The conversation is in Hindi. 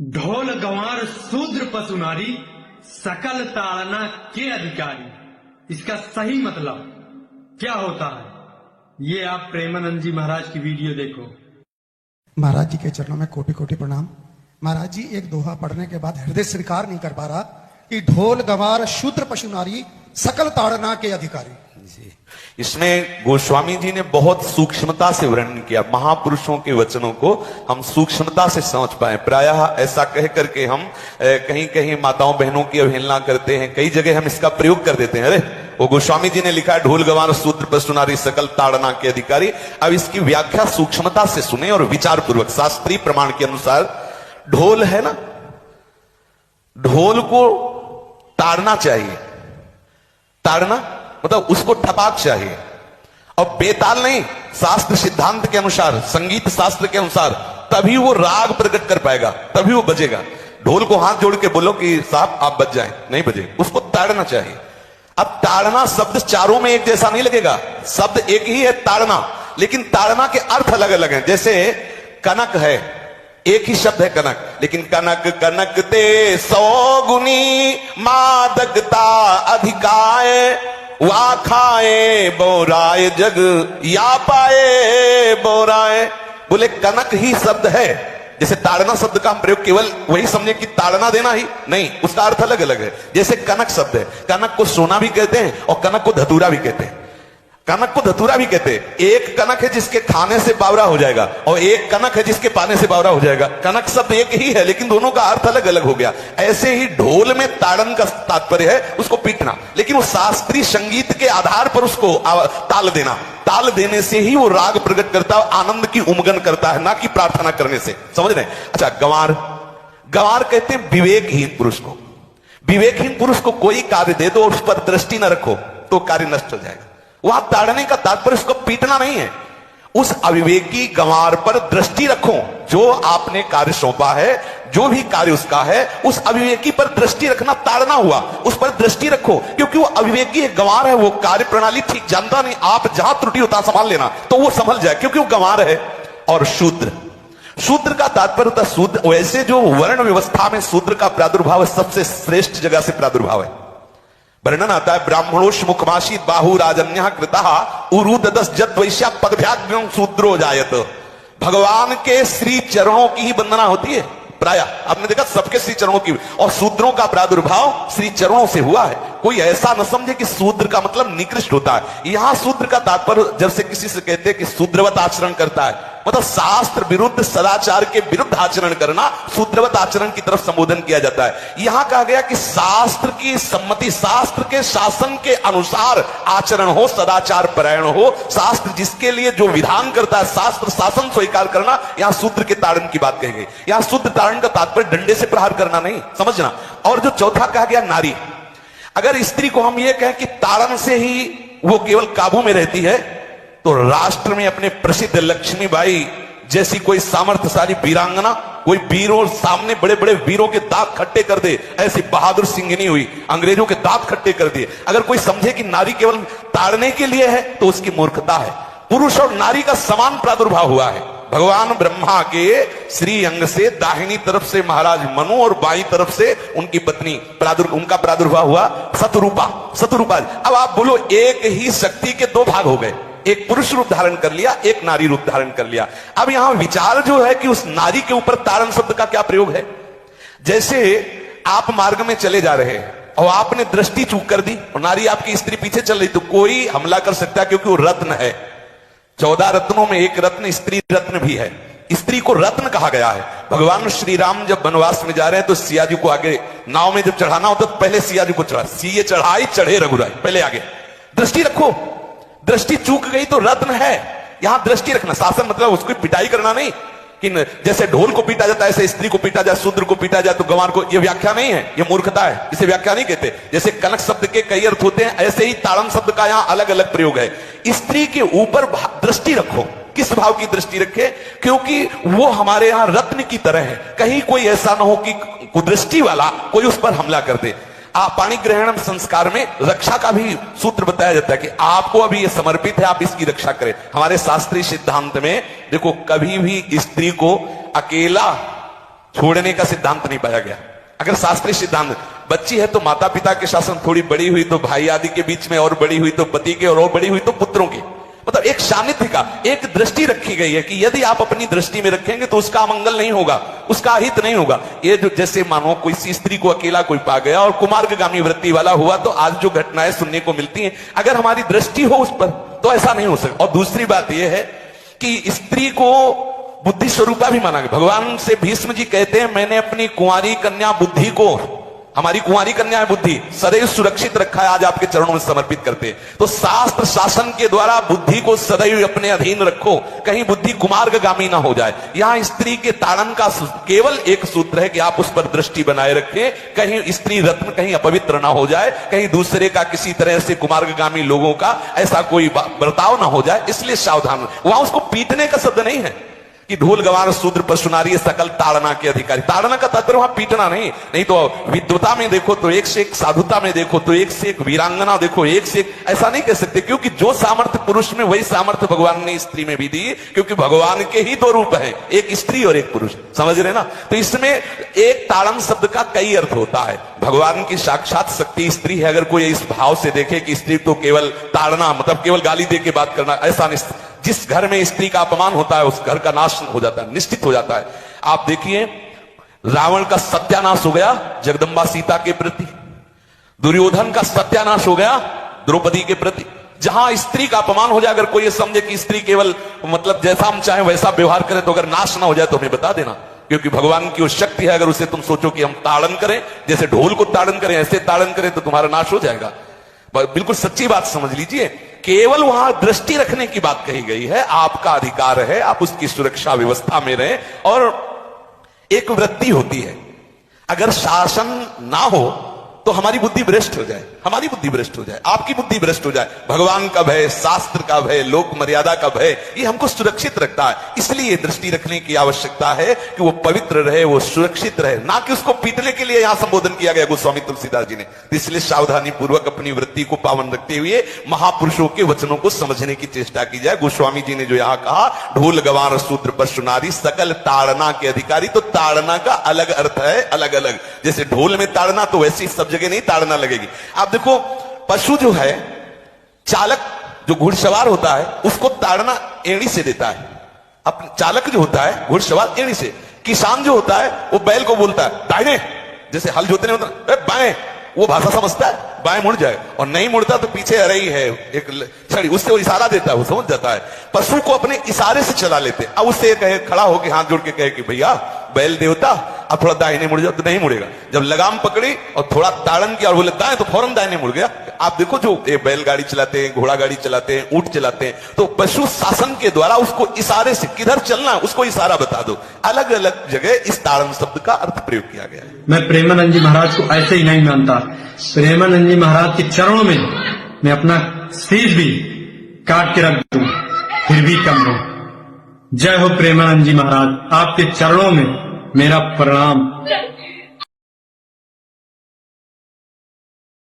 ढोल गंवार शूद्र पशु नारी सकल ताड़ना के अधिकारी। इसका सही मतलब क्या होता है ये आप प्रेमानंद जी महाराज की वीडियो देखो। महाराज जी के चरणों में कोटि कोटि प्रणाम। महाराज जी एक दोहा पढ़ने के बाद हृदय स्वीकार नहीं कर पा रहा कि ढोल गंवार शूद्र पशु नारी सकल ताड़ना के अधिकारी। जी, इसमें गोस्वामी जी ने बहुत सूक्ष्मता से वर्णन किया। महापुरुषों के वचनों को हम सूक्ष्मता से समझ पाए। प्रायः ऐसा कह करके हम कहीं कहीं माताओं बहनों की अवहेलना करते हैं, कई जगह हम इसका प्रयोग कर देते हैं। अरे वो गोस्वामी जी ने लिखा है ढोल गंवार शूद्र पशु नारी सकल ताड़ना के अधिकारी। अब इसकी व्याख्या सूक्ष्मता से सुने और विचार पूर्वक। शास्त्रीय प्रमाण के अनुसार ढोल है ना, ढोल को ताड़ना चाहिए। ताड़ना मतलब उसको ठपाक चाहिए और बेताल नहीं। शास्त्र सिद्धांत के अनुसार, संगीत शास्त्र के अनुसार तभी वो राग प्रकट कर पाएगा, तभी वो बजेगा। ढोल को हाथ जोड़ के बोलो कि साहब आप बज जाएं, नहीं बजे, उसको ताड़ना चाहिए। अब ताड़ना शब्द चारों में एक जैसा नहीं लगेगा। शब्द एक ही है ताड़ना, लेकिन ताड़ना के अर्थ अलग अलग हैं। जैसे कनक है, एक ही शब्द है कनक, लेकिन कनक कनक ते 100 गुनी मादकता अधिकाय वा खाए बोराए जग या पाए बोराए। बोले कनक ही शब्द है। जैसे ताड़ना शब्द का हम प्रयोग केवल वही समझे कि ताड़ना देना ही नहीं, उसका अर्थ अलग अलग है। जैसे कनक शब्द है, कनक को सोना भी कहते हैं और कनक को धतूरा भी कहते हैं। कनक को धतूरा भी कहते हैं। एक कनक है जिसके खाने से बावरा हो जाएगा और एक कनक है जिसके पाने से बावरा हो जाएगा। कनक शब्द एक ही है लेकिन दोनों का अर्थ अलग अलग हो गया। ऐसे ही ढोल में ताड़न का तात्पर्य है उसको पीटना, लेकिन वो शास्त्रीय संगीत के आधार पर उसको ताल देना। ताल देने से ही वो राग प्रकट करता है, आनंद की उमगन करता है, ना कि प्रार्थना करने से। समझ रहे? अच्छा, गंवार, गंवार कहते हैं विवेकहीन पुरुष को। विवेकहीन पुरुष को कोई कार्य दे दो और उस पर दृष्टि न रखो तो कार्य नष्ट हो जाएगा। वहां ताड़ने का तात्पर्य उसको पीटना नहीं है। उस अविवेकी गंवार पर दृष्टि रखो। जो आपने कार्य सौंपा है, जो भी कार्य उसका है, उस अविवेकी पर दृष्टि रखना ताड़ना हुआ। उस पर दृष्टि रखो, क्योंकि वो अविवेकी है, गंवार है, वो कार्य प्रणाली ठीक जानता नहीं। आप जहां त्रुटि होता संभाल लेना तो वो संभल जाए, क्योंकि वो गंवार है। और शूद्र, शूद्र का तात्पर्य होता है शूद्र। वैसे जो वर्ण व्यवस्था में शूद्र का प्रादुर्भाव है, सबसे श्रेष्ठ जगह से प्रादुर्भाव है। वर्णन आता है ब्राह्मणोश मुखमाशीत बाहु राजन्य कृता उरुददस जत वैश्या पदभ्याग्रम शूद्रो जायत। भगवान के श्री चरणों की ही वंदना होती है प्राय। आपने देखा सबके श्री चरणों की, और शूद्रों का प्रादुर्भाव श्री चरणों से हुआ है। कोई ऐसा न समझे कि शूद्र का मतलब निकृष्ट होता है। यहां शूद्र का तात्पर्य जब से किसी से कहते हैं कि शूद्रवत आचरण करता है, मतलब शास्त्र विरुद्ध, सदाचार के विरुद्ध आचरण करना, शूद्रवत आचरण की तरफ संबोधन किया जाता है। यहां कहा गया कि शास्त्र की सम्मति, शास्त्र के शासन के अनुसार आचरण हो, सदाचार परायण हो। शास्त्र जिसके लिए जो विधान करता है, शास्त्र शासन स्वीकार करना, यहां शूद्र के ताड़न की बात कही गई। यहां शुद्ध ताड़न का तात्पर्य डंडे से प्रहार करना नहीं, समझना। और जो चौथा कहा गया नारी, अगर स्त्री को हम ये कहें कि ताड़न से ही वो केवल काबू में रहती है, तो राष्ट्र में अपने प्रसिद्ध लक्ष्मीबाई जैसी कोई सामर्थ्यशाली वीरांगना, कोई वीरों सामने बड़े बड़े वीरों के दांत खट्टे कर दे, ऐसी बहादुर सिंघनी हुई, अंग्रेजों के दांत खट्टे कर दिए। अगर कोई समझे कि नारी केवल ताड़ने के लिए है तो उसकी मूर्खता है। पुरुष और नारी का समान प्रादुर्भाव हुआ है। भगवान ब्रह्मा के श्री अंग से दाहिनी तरफ से महाराज मनु और बाईं तरफ से उनकी पत्नी उनका प्रादुर्भाव हुआ शतरूपा। शतरूपा। अब आप बोलो, एक ही शक्ति के दो भाग हो गए, एक पुरुष रूप धारण कर लिया, एक नारी रूप धारण कर लिया। अब यहां विचार जो है कि उस नारी के ऊपर ताड़न शब्द का क्या प्रयोग है। जैसे आप मार्ग में चले जा रहे हैं और आपने दृष्टि चूक कर दी और नारी आपकी स्त्री पीछे चल रही, तो कोई हमला कर सकता है, क्योंकि वो रत्न है। 14 रत्नों में एक रत्न स्त्री रत्न भी है। स्त्री को रत्न कहा गया है। भगवान श्री राम जब वनवास में जा रहे हैं तो सिया जी को आगे नाव में जब चढ़ाना होता तो पहले सिया जी को चढ़ा, सीए चढ़ाई चढ़े रघुराई, पहले आगे। दृष्टि रखो, दृष्टि चूक गई तो रत्न है। यहां दृष्टि रखना, शासन मतलब उसकी पिटाई करना नहीं कि जैसे ढोल को पीटा जाता है ऐसे स्त्री को पीटा जाए, शूद्र को पीटा जाए तो गंवार को, ये व्याख्या नहीं है, ये मूर्खता है, इसे व्याख्या नहीं कहते। जैसे कनक शब्द के कई अर्थ होते हैं, ऐसे ही ताड़न शब्द का यहां अलग अलग प्रयोग है। स्त्री के ऊपर दृष्टि रखो। किस भाव की दृष्टि रखे? क्योंकि वो हमारे यहां रत्न की तरह है। कहीं कोई ऐसा ना हो कि कुदृष्टि वाला कोई उस पर हमला कर दे। पाणी ग्रहण संस्कार में रक्षा का भी सूत्र बताया जाता है कि आपको अभी ये समर्पित है, आप इसकी रक्षा करें। हमारे शास्त्रीय सिद्धांत में देखो, कभी भी स्त्री को अकेला छोड़ने का सिद्धांत नहीं पाया गया। अगर शास्त्रीय सिद्धांत, बच्ची है तो माता पिता के शासन, थोड़ी बड़ी हुई तो भाई आदि के बीच में, और बड़ी हुई तो पति के, और बड़ी हुई तो पुत्रों की, मतलब एक सानिध्य का एक दृष्टि रखी गई है कि यदि आप अपनी दृष्टि में रखेंगे तो उसका मंगल नहीं होगा, उसका हित नहीं होगा। ये जो जैसे मानो कोई स्त्री को अकेला कोई पा गया और कुमार्गामी वृत्ति वाला हुआ, तो आज जो घटनाएं सुनने को मिलती हैं, अगर हमारी दृष्टि हो उस पर तो ऐसा नहीं हो सकता। और दूसरी बात यह है कि स्त्री को बुद्धि स्वरूपा भी माना गया। भगवान से भीष्म जी कहते हैं, मैंने अपनी कुंवारी कन्या बुद्धि को, हमारी कुंवारी कन्या है बुद्धि, सदैव सुरक्षित रखा है, आज आपके चरणों में समर्पित करते हैं। तो शास्त्र शासन के द्वारा बुद्धि को सदैव अपने अधीन रखो, कहीं बुद्धि कुमार्गामी ना हो जाए। यहां स्त्री के ताड़न का केवल एक सूत्र है कि आप उस पर दृष्टि बनाए रखें, कहीं स्त्री रत्न कहीं अपवित्र ना हो जाए, कहीं दूसरे का किसी तरह से कुमार्गामी लोगों का ऐसा कोई बर्ताव ना हो जाए, इसलिए सावधान। वहां उसको पीटने का शब्द नहीं है कि ढोल गवार शूद्र पशु नारी सकल ताड़ना के अधिकारी। ताड़ना का तात्पर्य वहां पीटना नहीं तो विद्वता में देखो तो एक से एक, साधुता में देखो तो एक से एक, वीरांगना देखो एक से एक, ऐसा नहीं कह सकते, क्योंकि जो सामर्थ्य पुरुष में वही सामर्थ्य भगवान ने स्त्री में भी दी, क्योंकि भगवान के ही दो रूप हैं, एक स्त्री और एक पुरुष, समझ रहे ना। तो इसमें एक ताड़न शब्द का कई अर्थ होता है। भगवान की साक्षात शक्ति स्त्री है। अगर कोई इस भाव से देखे कि स्त्री तो केवल ताड़ना मतलब केवल गाली दे के बात करना, ऐसा नहीं। जिस घर में स्त्री का अपमान होता है उस घर का नाश हो जाता है, निश्चित हो जाता है। आप देखिए, रावण का सत्यानाश हो गया जगदम्बा सीता के प्रति, दुर्योधन का सत्यानाश हो गया द्रौपदी के प्रति। जहां स्त्री का अपमान हो जाए, अगर कोई ये समझे कि स्त्री केवल मतलब जैसा हम चाहें वैसा व्यवहार करें, तो अगर नाश ना हो जाए तो हमें बता देना, क्योंकि भगवान की वो शक्ति है। अगर उसे तुम सोचो कि हम ताड़न करें, जैसे ढोल को ताड़न करें ऐसे ताड़न करें, तो तुम्हारा नाश हो जाएगा। बिल्कुल सच्ची बात समझ लीजिए। केवल वहां दृष्टि रखने की बात कही गई है, आपका अधिकार है, आप उसकी सुरक्षा व्यवस्था में रहें। और एक वृत्ति होती है, अगर शासन ना हो तो हमारी बुद्धि भ्रष्ट हो जाए, हमारी बुद्धि भ्रष्ट हो जाए, आपकी बुद्धि भ्रष्ट हो जाए। भगवान का भय, शास्त्र का भय, लोक मर्यादा का भय, ये हमको सुरक्षित रखता है। इसलिए दृष्टि रखने की आवश्यकता है कि वो पवित्र रहे, वो सुरक्षित रहे, ना कि उसको पीटने के लिए यहां संबोधन किया गया गोस्वामी तुलसीदास जी ने। इसलिए सावधानी पूर्वक अपनी वृत्ति को पावन रखते हुए महापुरुषों के वचनों को समझने की चेष्टा की जाए। गोस्वामी जी ने जो यहां कहा, ढोल गवार शूद्र पशु नारी सकल ताड़ना के अधिकारी, तो ताड़ना का अलग अर्थ है, अलग अलग। जैसे ढोल में ताड़ना, तो वैसी सब जगह नहीं ताड़ना लगेगी। आप देखो, पशु जो है, चालक जो घुड़सवार होता है उसको ताड़ना एड़ी से देता है। अब चालक जो होता है घुड़सवार एड़ी से, किसान जो होता है वो बैल को बोलता है दाहिने, जैसे हल जोतने होता है बाएं, वो भाषा समझता है, बाएं मुड़ जाए, और नहीं मुड़ता तो पीछे आ रही है एक छड़ी, उससे वो इशारा देता है, वो समझ जाता है। पशु को अपने इशारे से चला लेते। अब उससे कहे, खड़ा होकर हाथ जोड़ के कहे कि भैया बैल देवता अब थोड़ा दाहिने मुड़ जाओ, तो नहीं मुड़ेगा। जब लगाम पकड़ी और थोड़ा ताड़न किया और बोले दाएं, तो फौरन दाहिने मुड़ गया। आप देखो, जो बैलगाड़ी चलाते हैं, घोड़ा गाड़ी चलाते हैं, ऊंट चलाते हैं, तो पशु शासन के द्वारा उसको इशारे से किधर चलना उसको इशारा बता दो। अलग अलग जगह इस ताड़न शब्द का अर्थ प्रयोग किया गया है। मैं प्रेमानंद जी महाराज को ऐसे ही नहीं मानता। प्रेमानंद जी महाराज के चरणों में मैं अपना शीश भी काट के रख दूं, फिर भी कम हो। जय हो प्रेमानंद जी महाराज, आपके चरणों में मेरा प्रणाम।